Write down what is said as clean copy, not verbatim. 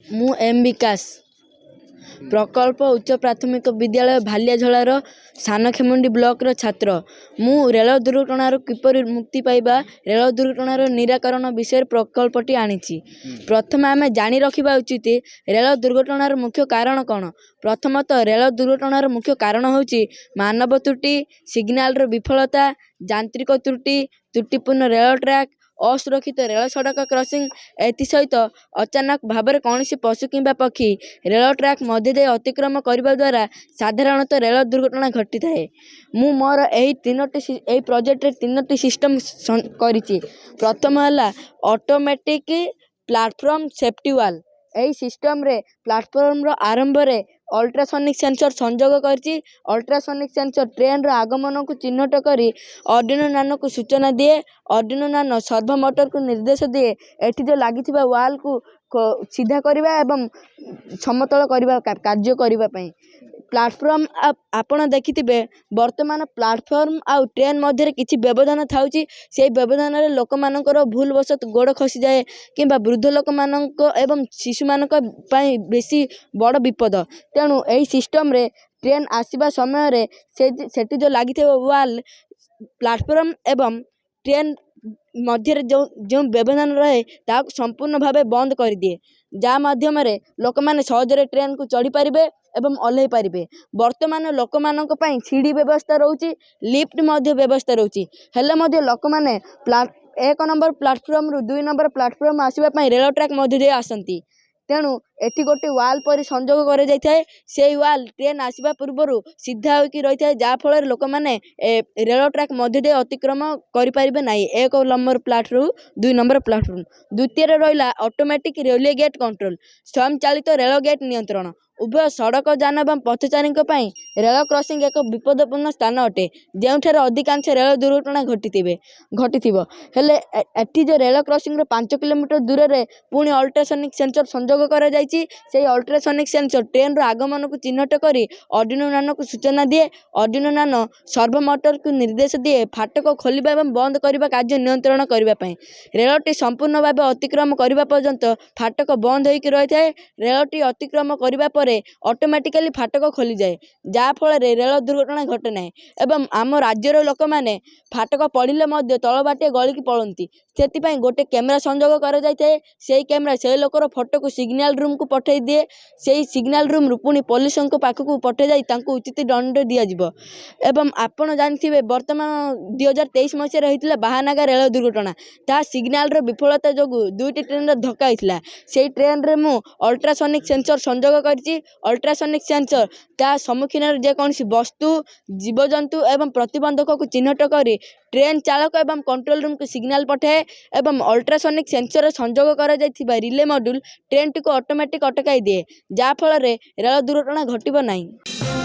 ମୁଁ ଏମ୍ ବିକାଶ ପ୍ରକଳ୍ପ ଉଚ୍ଚ ପ୍ରାଥମିକ ବିଦ୍ୟାଳୟ ଭାଲିଆଝଳାର ସାନଖେମୁଣ୍ଡି ବ୍ଲକର ଛାତ୍ର। ମୁଁ ରେଳ ଦୁର୍ଘଟଣାରୁ କିପରି ମୁକ୍ତି ପାଇବା, ରେଳ ଦୁର୍ଘଟଣାର ନିରାକରଣ ବିଷୟରେ ପ୍ରକଳ୍ପଟି ଆଣିଛି। ପ୍ରଥମେ ଆମେ ଜାଣି ରଖିବା ଉଚିତ ରେଳ ଦୁର୍ଘଟଣାର ମୁଖ୍ୟ କାରଣ କ'ଣ। ପ୍ରଥମତଃ ରେଳ ଦୁର୍ଘଟଣାର ମୁଖ୍ୟ କାରଣ ହେଉଛି ମାନବ ତ୍ରୁଟି, ସିଗ୍ନାଲର ବିଫଳତା, ଯାନ୍ତ୍ରିକ ତ୍ରୁଟି, ତ୍ରୁଟିପୂର୍ଣ୍ଣ ରେଳ ଟ୍ରାକ୍, ଅସୁରକ୍ଷିତ ରେଳ ସଡ଼କ କ୍ରସିଂ। ଏଥିସହିତ ଅଚାନକ ଭାବରେ କୌଣସି ପଶୁ କିମ୍ବା ପକ୍ଷୀ ରେଳ ଟ୍ରାକ୍ ମଧ୍ୟ ଦେଇ ଅତିକ୍ରମ କରିବା ଦ୍ୱାରା ସାଧାରଣତଃ ରେଳ ଦୁର୍ଘଟଣା ଘଟିଥାଏ। ମୁଁ ମୋର ଏହି ପ୍ରୋଜେକ୍ଟରେ 3ଟି ସିଷ୍ଟମ କରିଛି। ପ୍ରଥମ ହେଲା ଅଟୋମେଟିକ୍ ପ୍ଲାଟଫର୍ମ ସେଫ୍ଟି ୱାଲ୍। ଏହି ସିଷ୍ଟମରେ ପ୍ଲାଟଫର୍ମର ଆରମ୍ଭରେ ଅଲ୍ଟ୍ରାସୋନିକ୍ ସେନ୍ସର ସଂଯୋଗ କରିଛି। ଅଲ୍ଟ୍ରାସୋନିକ୍ ସେନ୍ସର ଟ୍ରେନ୍ର ଆଗମନକୁ ଚିହ୍ନଟ କରି ଅର୍ଡିନୋ ନାନୋକୁ ସୂଚନା ଦିଏ। ଅର୍ଡିନୋ ନାନୋ ସର୍ଭୋ ମୋଟରକୁ ନିର୍ଦ୍ଦେଶ ଦିଏ ଏଠି ଯେଉଁ ଲାଗିଥିବା ୱାଲ୍କୁ ସିଧା କରିବା ଏବଂ ସମତଳ କରିବା କାର୍ଯ୍ୟ କରିବା ପାଇଁ। ପ୍ଲାଟଫର୍ମ ଆପଣ ଦେଖିଥିବେ ବର୍ତ୍ତମାନ ପ୍ଲାଟଫର୍ମ ଆଉ ଟ୍ରେନ୍ ମଧ୍ୟରେ କିଛି ବ୍ୟବଧାନ ଥାଉଛି। ସେହି ବ୍ୟବଧାନରେ ଲୋକମାନଙ୍କର ଭୁଲବଶତଃ ଗୋଡ଼ ଖସିଯାଏ କିମ୍ବା ବୃଦ୍ଧ ଲୋକମାନଙ୍କ ଏବଂ ଶିଶୁମାନଙ୍କ ପାଇଁ ବେଶୀ ବଡ଼ ବିପଦ। ତେଣୁ ଏହି ସିଷ୍ଟମରେ ଟ୍ରେନ୍ ଆସିବା ସମୟରେ ସେଠି ଯେଉଁ ଲାଗିଥିବା ୱାଲ୍ ପ୍ଲାଟଫର୍ମ ଏବଂ ଟ୍ରେନ୍ ମଧ୍ୟରେ ଯେଉଁ ବ୍ୟବଧାନ ରହେ ତାହାକୁ ସମ୍ପୂର୍ଣ୍ଣ ଭାବେ ବନ୍ଦ କରିଦିଏ, ଯାହା ମାଧ୍ୟମରେ ଲୋକମାନେ ସହଜରେ ଟ୍ରେନ୍କୁ ଚଢ଼ିପାରିବେ ଏବଂ ଓହ୍ଲାଇ ପାରିବେ। ବର୍ତ୍ତମାନ ଲୋକମାନଙ୍କ ପାଇଁ ସିଡ଼ି ବ୍ୟବସ୍ଥା ରହୁଛି, ଲିଫ୍ଟ ମଧ୍ୟ ବ୍ୟବସ୍ଥା ରହୁଛି। ହେଲେ ମଧ୍ୟ ଲୋକମାନେ 1 ନମ୍ବର ପ୍ଲାଟଫର୍ମରୁ 2 ନମ୍ବର ପ୍ଲାଟଫର୍ମ ଆସିବା ପାଇଁ ରେଳ ଟ୍ରାକ୍ ମଧ୍ୟ ଦେଇ ଆସନ୍ତି। ତେଣୁ ଏଠି ଗୋଟିଏ ୱାଲ୍ ପରି ସଂଯୋଗ କରାଯାଇଥାଏ। ସେହି ୱାଲ୍ ଟ୍ରେନ୍ ଆସିବା ପୂର୍ବରୁ ସିଧା ହୋଇକି ରହିଥାଏ, ଯାହାଫଳରେ ଲୋକମାନେ ରେଳ ଟ୍ରାକ୍ ମଧ୍ୟ ଦେଇ ଅତିକ୍ରମ କରିପାରିବେ ନାହିଁ 1 ନମ୍ବର ପ୍ଲାଟରୁ 2 ନମ୍ବର ପ୍ଲାଟଫର୍ମ। ଦ୍ୱିତୀୟରେ ରହିଲା ଅଟୋମେଟିକ୍ ରେଲୱେ ଗେଟ୍ କଣ୍ଟ୍ରୋଲ, ସ୍ୱୟଂଚାଳିତ ରେଳ ଗେଟ୍ ନିୟନ୍ତ୍ରଣ। ଉଭୟ ସଡ଼କ ଯାନ ଏବଂ ପଥଚାରୀଙ୍କ ପାଇଁ ରେଳ କ୍ରସିଂ ଏକ ବିପଦପୂର୍ଣ୍ଣ ସ୍ଥାନ ଅଟେ, ଯେଉଁଠାରେ ଅଧିକାଂଶ ରେଳ ଦୁର୍ଘଟଣା ଘଟିଥିବ। ହେଲେ ଏଠି ଯେଉଁ ରେଳ କ୍ରସିଂର 5 କିଲୋମିଟର ଦୂରରେ ପୁଣି ଅଲ୍ଟ୍ରାସୋନିକ୍ ସେନ୍ସର ସଂଯୋଗ କରାଯାଇଛି। ସେହି ଅଲ୍ଟ୍ରାସୋନିକ୍ ସେନ୍ସର ଟ୍ରେନ୍ର ଆଗମନକୁ ଚିହ୍ନଟ କରି ଅର୍ଡିନୋ ନାନୋକୁ ସୂଚନା ଦିଏ। ଅର୍ଡିନୋ ନାନୋ ସର୍ଭୋ ମୋଟରକୁ ନିର୍ଦ୍ଦେଶ ଦିଏ ଫାଟକ ଖୋଲିବା ଏବଂ ବନ୍ଦ କରିବା କାର୍ଯ୍ୟ ନିୟନ୍ତ୍ରଣ କରିବା ପାଇଁ। ରେଳଟି ସମ୍ପୂର୍ଣ୍ଣ ଭାବେ ଅତିକ୍ରମ କରିବା ପର୍ଯ୍ୟନ୍ତ ଫାଟକ ବନ୍ଦ ହୋଇକି ରହିଥାଏ। ରେଳଟି ଅତିକ୍ରମ କରିବା ପରେ ଅଟୋମେଟିକାଲି ଫାଟକ ଖୋଲିଯାଏ, ଯାହାଫଳରେ ରେଳ ଦୁର୍ଘଟଣା ଘଟେ ନାହିଁ। ଏବଂ ଆମ ରାଜ୍ୟର ଲୋକମାନେ ଫାଟକ ପଡ଼ିଲେ ମଧ୍ୟ ତଳ ବାଟେ ଗଳିକି ପଳନ୍ତି। ସେଥିପାଇଁ ଗୋଟେ କ୍ୟାମେରା ସଂଯୋଗ କରାଯାଇଥାଏ। ସେହି କ୍ୟାମେରା ସେହି ଲୋକର ଫଟୋକୁ ସିଗ୍ନାଲ ରୁମ୍କୁ ପଠାଇ ଦିଏ। ସେହି ସିଗ୍ନାଲ ରୁମ୍ରୁ ପୁଣି ପୋଲିସଙ୍କ ପାଖକୁ ପଠାଯାଇ ତାଙ୍କୁ ଉଚିତ ଦଣ୍ଡ ଦିଆଯିବ। ଏବଂ ଆପଣ ଜାଣିଥିବେ ବର୍ତ୍ତମାନ 2023 ମସିହାରେ ହୋଇଥିଲା ବାହାନଗା ରେଳ ଦୁର୍ଘଟଣା। ତାହା ସିଗ୍ନାଲର ବିଫଳତା ଯୋଗୁଁ 2ଟି ଟ୍ରେନ୍ର ଧକ୍କା ହୋଇଥିଲା। ସେହି ଟ୍ରେନ୍ରେ ମୁଁ ଅଲ୍ଟ୍ରାସୋନିକ୍ ସେନ୍ସର ସଂଯୋଗ କରିଛି। ଅଲ୍ଟ୍ରାସୋନିକ୍ ସେନ୍ସର ତା ସମ୍ମୁଖୀନରେ ଯେକୌଣସି ବସ୍ତୁ, ଜୀବଜନ୍ତୁ ଏବଂ ପ୍ରତିବନ୍ଧକକୁ ଚିହ୍ନଟ କରି ଟ୍ରେନ୍ ଚାଳକ ଏବଂ କଣ୍ଟ୍ରୋଲ ରୁମ୍କୁ ସିଗ୍ନାଲ ପଠାଏ ଏବଂ ଅଲ୍ଟ୍ରାସୋନିକ୍ ସେନ୍ସରରେ ସଂଯୋଗ କରାଯାଇଥିବା ରିଲେ ମଡ୍ୟୁଲ୍ ଟ୍ରେନ୍ଟିକୁ ଅଟୋମେଟିକ୍ ଅଟକାଇ ଦିଏ, ଯାହାଫଳରେ ରେଳ ଦୁର୍ଘଟଣା ଘଟିବ ନାହିଁ।